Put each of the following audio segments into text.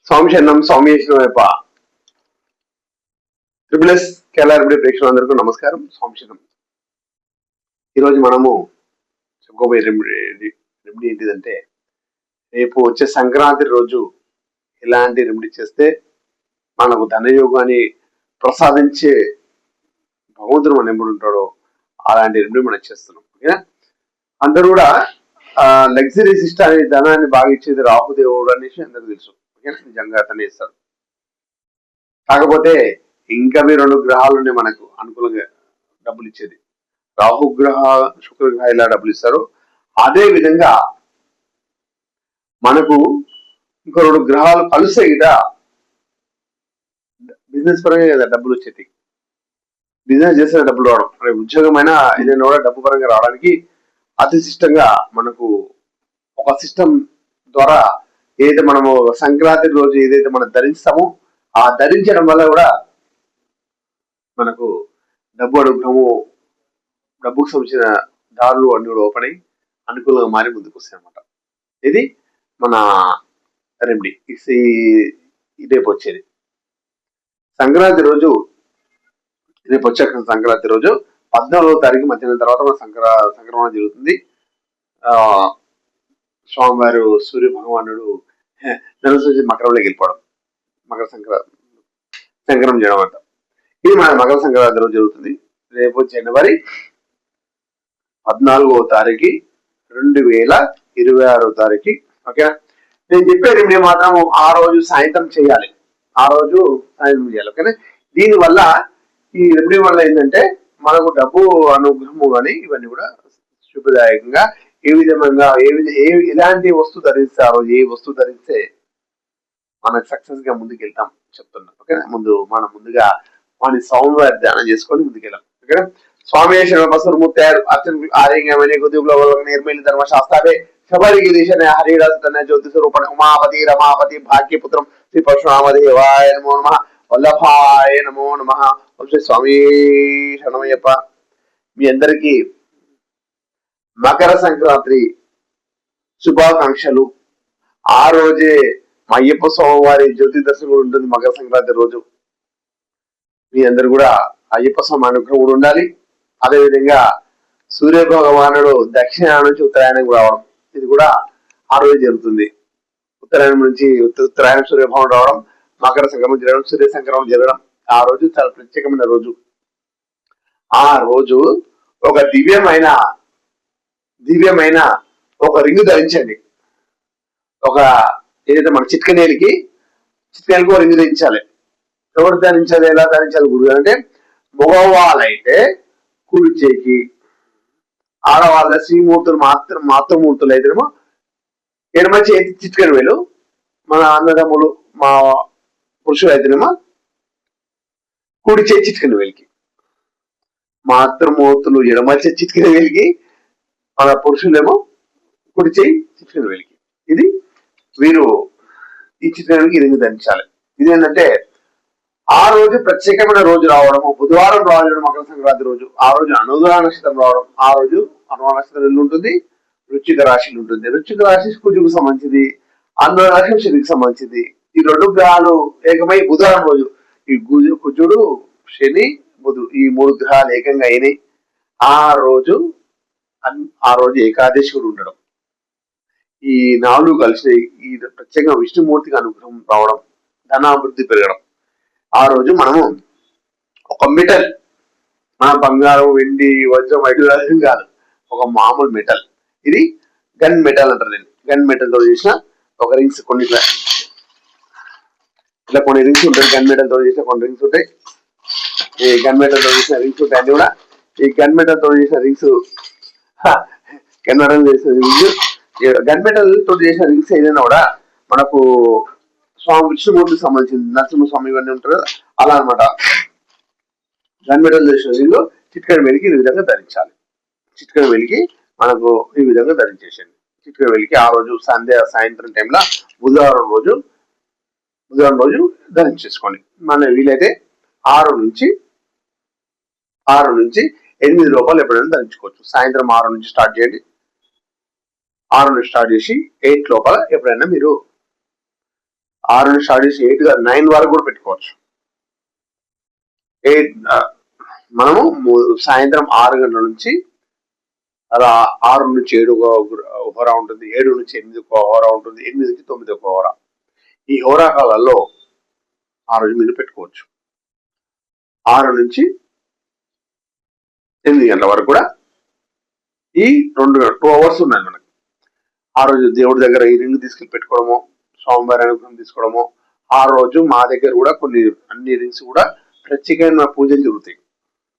స్వామి శరణం స్వామి వైప ట్రిపుల్ కేఎల్ఆర్బిడి ప్రేక్షకులందరికీ నమస్కారం. స్వామి శరణం. ఈరోజు మనము చెప్పుకోబోయే రెమెడీ ఏంటిదంటే, రేపు వచ్చే సంక్రాంతి రోజు ఎలాంటి రెమెడీ చేస్తే మనకు ధనయోగాన్ని ప్రసాదించే భగవంతుడు మన ఎప్పుడు ఉంటాడో అలాంటి రెమెడీ మనం చేస్తున్నాం. ఓకేనా? అందరూ కూడా లగ్జరీస్ ఇష్టాన్ని ధనాన్ని బాగా ఇచ్చేది రాహుదేవుడు అనేసి అందరికి తెలుసు. ఓకేనా? నిజంగా అతనే ఇస్తాడు. కాకపోతే ఇంకా మీ 2 గ్రహాలు మనకు అనుకూలంగా డబ్బులు ఇచ్చేది. రాహుగ్రహ, శుక్రగ్రహ ఇలా డబ్బులు ఇస్తారు. అదే విధంగా మనకు ఇంకో 2 గ్రహాలు కలిసే కదా బిజినెస్ పరంగా కదా డబ్బులు వచ్చేది. బిజినెస్ చేస్తే డబ్బులు రావడం, ఉద్యోగమైనా ఏదైనా కూడా డబ్బు పరంగా రావడానికి అతి సిస్టంగా మనకు ఒక సిస్టమ్ ద్వారా ఏదైతే మనము సంక్రాంతి రోజు ఏదైతే మనం ధరిస్తామో ఆ ధరించడం వల్ల కూడా మనకు డబ్బు అనుగ్రహము, డబ్బుకు సంబంధించిన దారులు అన్ని కూడా ఓపెన్ అయ్యి అనుకూలంగా మారి ముందుకు వస్తాయి అన్నమాట. ఇది మన రెమెడీ. రేపు వచ్చేది సంక్రాంతి రోజు. రేపు వచ్చే సంక్రాంతి రోజు 14వ తారీఖు మధ్యాహ్నం తర్వాత మన సంక్రమణ జరుగుతుంది. స్వామివారు సూర్య భగవానుడు ధనుసు మకరంలోకి వెళ్ళిపోవడం, మకర సంక్రమణ చేయడం అంట. ఇది మన మకర సంక్రాంతి రోజు జరుగుతుంది. రేపు జనవరి 14వ తారీఖు 2026వ తారీఖు. ఓకే, నేను చెప్పే రెమెడీ మాత్రం ఆ రోజు సాయంత్రం చేయాలి. ఓకేనా? దీనివల్ల ఈ రెమెడీ వల్ల ఏంటంటే మనకు డబ్బు అనుగ్రహము కానీ ఇవన్నీ కూడా శుభదాయకంగా ఏ విధంగా ఎలాంటి వస్తువు ధరిస్తే ఆ రోజు ఏ వస్తువు ధరిస్తే మనకు సక్సెస్ గా ముందుకు వెళ్తాం చెప్తున్నాం. ఓకే, మనం ముందుగా వాని సౌందర్య ధ్యానం చేసుకొని ముందుకెళ్ళాం. ఓకే, స్వామి శరణమూర్తారు అత్యంత ఆరోగ్యమైన నిర్మలి ధర్మశాస్త్రే శబరిగిరీశన హరిరస్తన జ్యోతి స్వరూపణ ఉమాపతి రమాపతి భాగ్యపుత్రం శ్రీ పరశురామదేవాయ నమో నమః వల్లభాయ నమో నమః. శ్రీ స్వామి శరణమయ్యప్ప. మీ అందరికీ మకర సంక్రాంతి శుభాకాంక్షలు. ఆ రోజే మా అయ్యప్ప స్వామి వారి జ్యోతి దర్శనం కూడా ఉంటుంది మకర సంక్రాంతి రోజు. మీ అందరు కూడా అయ్యప్ప స్వామి అనుగ్రహం కూడా ఉండాలి. అదేవిధంగా సూర్య భగవానుడు దక్షిణాయనం నుంచి ఉత్తరాయణం రావడం, ఇది కూడా ఆ రోజు జరుగుతుంది. ఉత్తరాయణం నుంచి ఉత్తరాయణం సూర్యభవనం రావడం, మకర సంక్రమణ జరగడం, సూర్య సంక్రమణ జరగడం. ఆ రోజు చాలా ప్రత్యేకమైన రోజు. ఆ రోజు ఒక దివ్యమైన ఒక రింగు ధరించండి. ఒక ఏదైతే మన చిట్కనేలికి ఒక రింగు ధరించాలి. ఎవరు ధరించాలి, ఎలా ధరించాలి గురువు అంటే, మగవాళ్ళైతే కుడి చేకి, ఆడవాళ్ళ శ్రీమూర్తులు మాతృమూర్తులు అయితేనేమో ఎడమ చేతి చిట్కని వేలు, మన అన్నదమ్ములు మా పురుషులు అయితేనేమో కుడి చేతి చిట్కని వేలికి, మాతృమూర్తులు ఎడమ చేతి చిట్కని వేలికి, మన పురుషులేమో కుడి చేయి చిట్కని వేలికి. ఇది వీరు ఈ చిట్కనికి రింగు ధరించాలి. ఇది ఏంటంటే ఆ రోజు ప్రత్యేకమైన రోజు రావడము, బుధవారం రావడం, మకర సంక్రాంతి రోజు. ఆ రోజు అనుగ్రహ నక్షత్రం రావడం. ఆ రోజు అనుగ్రహ నక్షత్రం ఉంటుంది, వృశ్చిక రాశిలో ఉంటుంది. వృశ్చిక రాశి కుజుకు సంబంధించింది, అనుగ్రహ రాశి శనికి సంబంధించింది. ఈ 2 గ్రహాలు ఏకమై బుధవారం రోజు ఈ కుజుడు, శని, బుధుడు ఈ 3 గ్రహాలు ఏకంగా అయినాయి. ఆ రోజు ఏకాదశి కూడా ఉండడం, ఈ 4 కలిసి ఈ ప్రత్యేకంగా విష్ణుమూర్తికి అనుగ్రహం రావడం, ధనాభివృద్ధి పెరగడం. ఆ రోజు మనము ఒక మెటల్, మన బంగారం, వెండి, వజ్రం, వైఢూర్యం కాదు, ఒక మామూలు మెటల్, ఇది గన్ మెటల్ అంటారు. నేను గన్ మెటల్ తో చేసిన ఒక రింగ్స్, కొన్ని ఇట్లా కొన్ని రింగ్స్ ఉంటాయి. గన్ మెటల్ తో చేసిన కొన్ని రింగ్స్ ఉంటాయి. ఈ గన్ మెటల్ తో చేసిన రింగ్స్ ఉంటాయి. అన్ని కూడా ఈ గన్ మెటల్ తో చేసిన రింగ్స్, గన్ మెటల్ తో చేసిన రింగ్స్ ఏదైనా కూడా మనకు స్వామి విష్ణుమూర్తికి సంబంధించింది, నరసింహస్వామి ఇవన్నీ ఉంటారు కదా, అలా అనమాట. గన్ మెటల్ చేసిన రింగ్ చిట్కని వెలికి ఈ విధంగా ధరించాలి. చిట్కని వెలికి మనకు ఈ విధంగా ధరించేసేయండి. చిట్కని వెలికి ఆ రోజు సాయంత్రం టైంలో బుధవారం రోజు ధరించేసుకోండి. మన వీలైతే 6 నుంచి 8 లోపల ఎప్పుడైనా ధరించుకోవచ్చు. సాయంత్రం 6 నుంచి స్టార్ట్ చేయండి. 6 నుంచి స్టార్ట్ చేసి 8 లోపల ఎప్పుడైనా మీరు 6 నుంచి స్టార్ట్ చేసి 8 కాదు 9 వరకు కూడా పెట్టుకోవచ్చు. 8 మనము సాయంత్రం 6 గంటల నుంచి అలా 6 నుంచి 7 ఒక హోరా ఉంటుంది, 7 నుంచి 8 ఒక హోరా ఉంటుంది, 8 నుంచి 9 ఒక హోరా. ఈ హోరా కాలాల్లో ఆ రోజు మీరు పెట్టుకోవచ్చు. 6 నుంచి 8 గంటల వరకు కూడా ఈ 2 అవర్స్ ఉన్నాయి మనకి. ఆ రోజు దేవుడి దగ్గర ఈ రింగ్ తీసుకెళ్ళి పెట్టుకోవడము, స్వామివారి అనుగ్రహం తీసుకోవడము. ఆ రోజు మా దగ్గర కూడా అన్ని రింగ్స్ కూడా ప్రత్యేకమైన పూజలు జరుగుతాయి.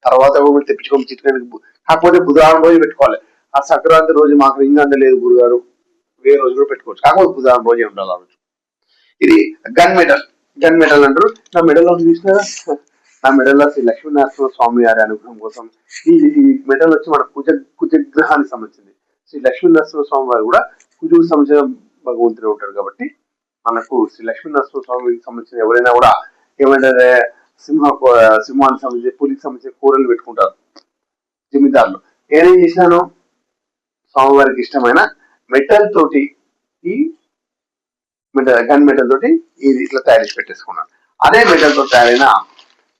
తర్వాత తెప్పించుకోవాలి చిట్టుకానికి. కాకపోతే బుధవారం రోజు పెట్టుకోవాలి. ఆ సంక్రాంతి రోజు మాకు రింగ్ అందలేదు గురుగారు, వేరే రోజు కూడా పెట్టుకోవచ్చు. కాకపోతే బుధవారం రోజే ఉండాలి ఆ రోజు. ఇది గన్ మెటల్ అంటారు. నా మెడల్లో చూసినారా, నా మెడల్లో శ్రీ లక్ష్మీనరసింహ స్వామి వారి అనుగ్రహం కోసం ఈ మెడల్ వచ్చి మన కుజగ్రహానికి సంబంధించింది. శ్రీ లక్ష్మీనరసింహ స్వామి వారు కూడా కుజుకు సంబంధించిన భగవంతుడు ఉంటారు కాబట్టి మనకు శ్రీ లక్ష్మీనరసింహ స్వామికి సంబంధించిన ఎవరైనా కూడా ఏమంటే సింహానికి సంబంధించి పులికి సంబంధించిన కూరలు పెట్టుకుంటారు జమీందారులు. నేనేం చేసినాను, స్వామివారికి ఇష్టమైన మెటల్ తోటి ఈ గన్ మెటల్ తోటి ఇది ఇట్లా తయారు చేసి పెట్టేసుకున్నాను. అదే మెటల్ తో తయారైన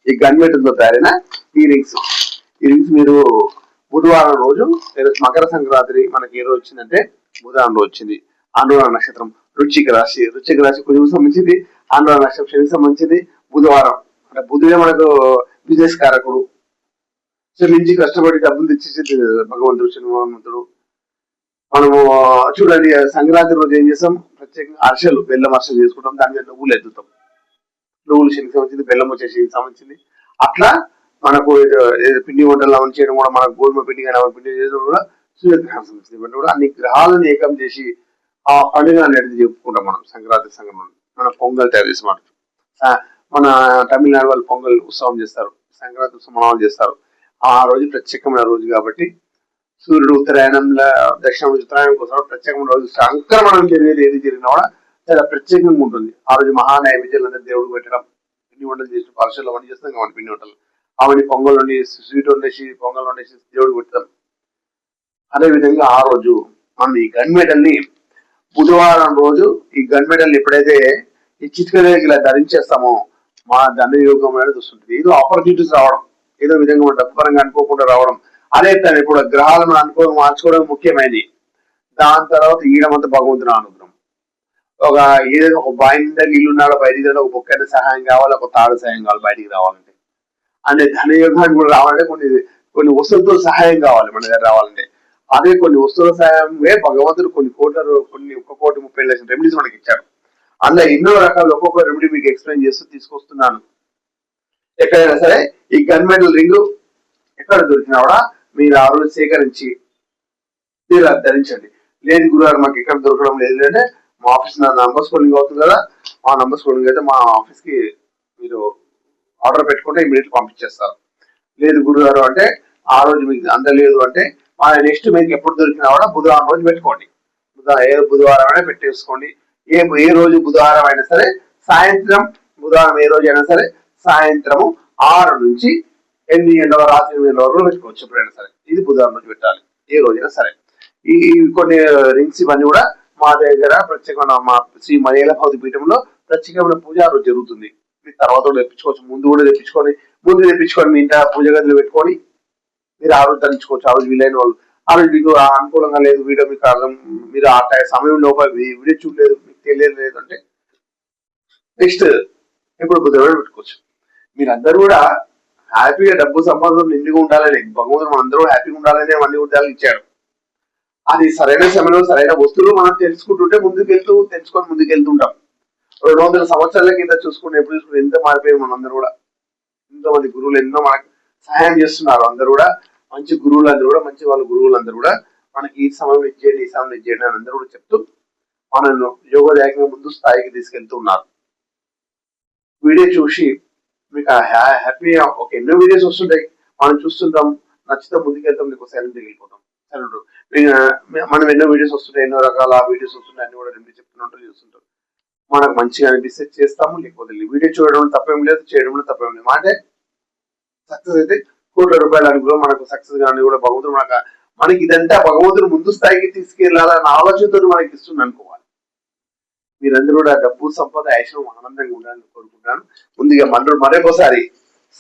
ఈ గన్ మెటల్ తో తయారైన ఈ రింగ్స్ మీరు బుధవారం రోజు మకర సంక్రాంతి మనకి ఏ రోజు వచ్చిందంటే బుధవారం రోజు వచ్చింది. ఆంధ్ర నక్షత్రం వృశ్చిక రాశి కుజుకు సంబంధించింది. ఆంధ్ర నక్షత్రం శనికి సంబంధించింది. బుధవారం అంటే బుధుడే మనకు బిజినెస్ కారకుడు. నుంచి కష్టపడి డబ్బులు తెచ్చేసి భగవంతుడు శనివాహనంతుడు. మనము చూడండి సంక్రాంతి రోజు ఏం చేస్తాం, ప్రత్యేకంగా అర్షలు బెల్లం అర్షలు చేసుకుంటాం. దాని మీద నువ్వులు ఎత్తుతాం. నువ్వులు శనికి సంబంధించింది, బెల్లం వచ్చే శనికి సంబంధించింది. అట్లా మనకు పిండి వంటలు అవన్నీ చేయడం కూడా, మనకు గోధుమ పిండి కానీ అవన్నీ పిండి చేయడం కూడా సూర్యగ్రహం సంబంధించింది. ఇవన్నీ కూడా అన్ని గ్రహాలను ఏకం చేసి ఆ పండుగ అనేది చెప్పుకుంటాం మనం. సంక్రాంతి సంక్రమణ మన పొంగల్ తయారు చేసి మన తమిళనాడు వాళ్ళు పొంగల్ ఉత్సవం చేస్తారు, సంక్రాంతి ఉత్సవం చేస్తారు. ఆ రోజు ప్రత్యేకమైన రోజు కాబట్టి సూర్యుడు ఉత్తరాయణంలో దక్షిణ ఉత్తరాయణం కోసం ప్రత్యేకమైన రోజు. సంక్రమణం జరిగేది ఏది జరిగినా కూడా చాలా ప్రత్యేకంగా ఉంటుంది. ఆ రోజు మహానైవేద్యాలు అందరూ దేవుడికి పెట్టడం, పిండి వంటలు చేసి పరీక్షలు అవన్నీ చేస్తాం కాబట్టి పిండి వంటలు అవన్నీ పొంగల్ వండి స్వీట్ వండేసి పొంగల్ వండేసి దేవుడికి పెడతాం. అదేవిధంగా ఆ రోజు మనం ఈ గన్ మెడల్ ని బుధవారం రోజు ఈ గన్ మెడల్ ఎప్పుడైతే ఈ చిటికలే ఇలా ధరించేస్తామో మా దండ యోగం అనేది వస్తుంటుంది. ఏదో ఆపర్చునిటీస్ రావడం, ఏదో విధంగా మన డబ్బు పరంగా అనుకోకుండా రావడం. అదే తను ఇప్పుడు గ్రహాలను మార్చుకోవడం ముఖ్యమైనది. దాని తర్వాత ఈయనమంతా భగవంతుని అనుగ్రహం. ఏదైనా ఒక బాయి నిండా నీళ్ళు ఉన్నాడో బయటికి ఒక బొక్కైన సహాయం కావాలి, ఒక తాడు సహాయం కావాలి బయటికి రావాలంటే. అంటే ధనయోగానికి కూడా రావాలంటే కొన్ని వస్తువులతో సహాయం కావాలి మన దగ్గర రావాలంటే. అదే కొన్ని వస్తువుల సహాయమే భగవంతుడు కొన్ని 1,30,00,000 రెమెడీస్ మనకి ఇచ్చారు. అందులో ఎన్నో రకాల ఒక్కొక్క రెమెడీ మీకు ఎక్స్ప్లెయిన్ చేస్తూ తీసుకొస్తున్నాను. ఎక్కడైనా సరే ఈ గన్ మెడల్ రింగ్ ఎక్కడ దొరికినా కూడా మీరు ఆ రోజు సేకరించి మీరు ధరించండి. లేదు గురువారు మాకు ఎక్కడ దొరకడం లేదు అంటే మా ఆఫీస్ నా నంబర్ స్కోలింగ్ అవుతుంది కదా, మా నంబర్ స్కోలింగ్ అయితే మా ఆఫీస్ కి మీరు ఆర్డర్ పెట్టుకుంటే ఇమీడియట్ పంపించేస్తారు. లేదు గురువారు అంటే ఆ రోజు మీకు అందలేదు అంటే నెక్స్ట్ మీకు ఎప్పుడు దొరికినా కూడా బుధవారం రోజు పెట్టుకోండి. ఏ బుధవారం అయినా పెట్టేసుకోండి. ఏ రోజు బుధవారం అయినా సరే సాయంత్రం, బుధవారం ఏ రోజు అయినా సరే సాయంత్రము 6 నుంచి 8 గంటల రాత్రి 8 గంటల వరకు పెట్టుకోవచ్చు ఎప్పుడైనా సరే. ఇది బుధవారం రోజు పెట్టాలి ఏ రోజైనా సరే. ఈ కొన్ని రింగ్స్ ఇవన్నీ కూడా మా దగ్గర ప్రత్యేకమైన మా శ్రీ మలయాళ భౌతి పీఠంలో ప్రత్యేకమైన పూజ రోజు జరుగుతుంది. మీరు తర్వాత కూడా తెప్పించుకోవచ్చు, ముందు కూడా తెప్పించుకొని మీ ఇంట్లో పూజ గదిలో పెట్టుకొని మీరు ఆ రోజు ధరించుకోవచ్చు. ఆ రోజు వీలైన వాళ్ళు ఆ రోజు మీకు అనుకూలంగా లేదు, వీడియో మీకు అర్థం, మీరు ఆ సమయం లోపల వీడియో చూడలేదు, మీకు తెలియలేదు అంటే నెక్స్ట్ ఇప్పుడు బుధవారం పెట్టుకోవచ్చు. మీరందరూ కూడా హ్యాపీగా డబ్బు సంపాదన నిండుగా ఉండాలని భగవంతుడు మనందరూ హ్యాపీగా ఉండాలని అన్ని ఉద్యోగాలు ఇచ్చాడు. అది సరైన సమయంలో సరైన వస్తువులు మనం తెలుసుకుంటుంటే ముందుకెళ్తుంటాం. 200 సంవత్సరాల కింద చూసుకుంటే ఎప్పుడు చూసుకుంటే ఎంత మారిపోయారు మనందరూ కూడా. ఎంతో మంది గురువులు ఎన్నో మనకు సహాయం చేస్తున్నారు. అందరూ కూడా మంచి గురువులు, అందరూ కూడా మంచి వాళ్ళ గురువులు అందరూ కూడా మనకి ఈ సమయం ఇచ్చేయండి, ఈ సమయం ఇచ్చేయండి అని అందరూ కూడా చెప్తూ మనల్ని యోగదాయకంగా ముందు స్థాయికి తీసుకెళ్తూ ఉన్నారు. వీడియో చూసి మీకు హ్యాపీ ఒక ఎన్నో వీడియోస్ వస్తుంటాయి, మనం చూస్తుంటాం, నచ్చితే ముందుకెళ్తాం, నీకు సైలెంట్ వెళ్ళిపోతాం. మనం ఎన్నో వీడియోస్ వస్తుంటాయి, ఎన్నో రకాల వీడియోస్ వస్తుంటాయి, అన్ని కూడా రెండు చెప్తున్నట్టు చూస్తుంటాం. మనకు మంచిగా అనిపిస్తే చేస్తాము, లేకపోతే వీడియో చూడడం తప్పేం లేదు, చేయడంలో తప్పేం లేదు. అంటే సక్సెస్ అయితే ₹1,00,00,000 అనుకూలం మనకు సక్సెస్ కానీ కూడా భగవంతుడు మనకి ఇదంతా భగవంతుడు ముందు స్థాయికి తీసుకెళ్లాలన్న ఆలోచనతో మనకి ఇస్తుంది అనుకోవాలి. మీరందరూ కూడా డబ్బు సంపద ఐశ్వర్యం ఆనందంగా ఉండాలని కోరుకుంటున్నాను. ముందుగా మరొకసారి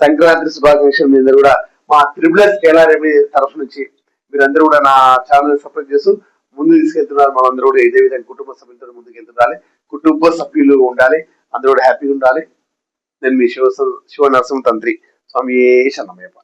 సంక్రాంతి శుభాకాంక్షలు. మీ అందరూ కూడా మా త్రిబులస్ కేఎల్ఆర్ తరఫు నుంచి మీరందరూ కూడా నా ఛానల్ సపోర్ట్ చేస్తూ ముందు తీసుకెళ్తున్నారు. మనందరూ కూడా ఇదే విధంగా కుటుంబ సభ్యులతో ముందుకెళ్తుండాలి, కుటుంబ సభ్యులు ఉండాలి, అందరూ కూడా హ్యాపీగా ఉండాలి. నేను మీ శివ నరసింహ తంత్రి స్వామి శరణమయ్యప్ప.